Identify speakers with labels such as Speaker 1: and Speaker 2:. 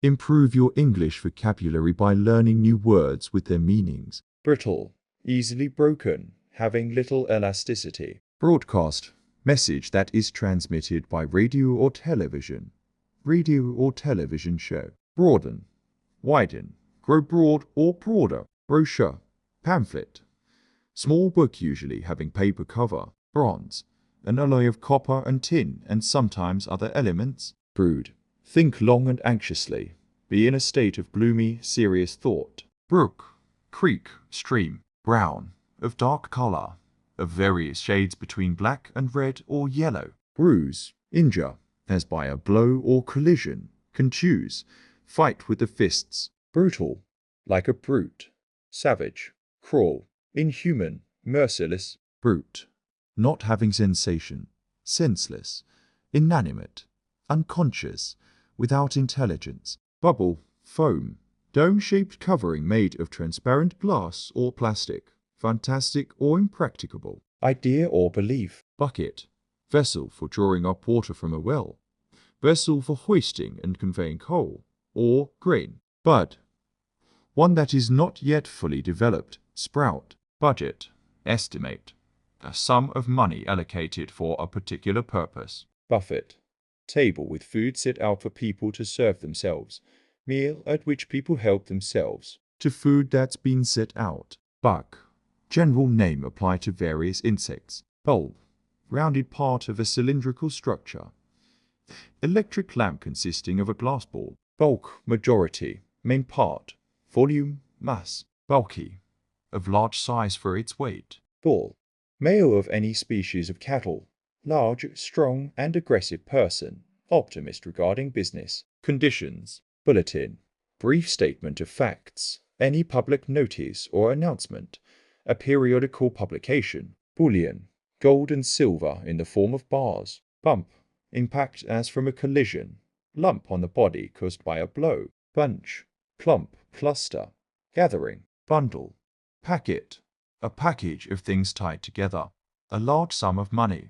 Speaker 1: Improve your English vocabulary by learning new words with their meanings.
Speaker 2: Brittle, easily broken, having little elasticity.
Speaker 1: Broadcast, message that is transmitted by radio or television. Radio or television show. Broaden, widen, grow broad or broader. Brochure, pamphlet. Small book usually having paper cover. Bronze, an alloy of copper and tin and sometimes other elements. Brood, think long and anxiously. Be in a state of gloomy, serious thought. Brook, creek, stream. Brown, of dark color, of various shades between black and red or yellow. Bruise, injure, as by a blow or collision. Contuse, fight with the fists.
Speaker 2: Brutal, like a brute. Savage, cruel, inhuman, merciless.
Speaker 1: Brute, not having sensation, senseless, inanimate, unconscious, without intelligence. Bubble, foam, dome-shaped covering made of transparent glass or plastic, fantastic or impracticable.
Speaker 2: Idea or belief.
Speaker 1: Bucket, vessel for drawing up water from a well, vessel for hoisting and conveying coal or grain. Bud, one that is not yet fully developed. Sprout, budget, estimate, a sum of money allocated for a particular purpose.
Speaker 2: Buffet, table with food set out for people to serve themselves, meal at which people help themselves.
Speaker 1: To food that's been set out. Bug, general name applied to various insects. Bulb, rounded part of a cylindrical structure. Electric lamp consisting of a glass ball.
Speaker 2: Bulk, majority, main part, volume, mass.
Speaker 1: Bulky, of large size for its weight.
Speaker 2: Bull, male of any species of cattle, large, strong, and aggressive person, optimist regarding business. Conditions. Bulletin, brief statement of facts, any public notice or announcement, a periodical publication. Bullion, gold and silver in the form of bars. Bump, impact as from a collision, lump on the body caused by a blow. Bunch, clump, cluster, gathering.
Speaker 1: Bundle, packet, a package of things tied together. A large sum of money.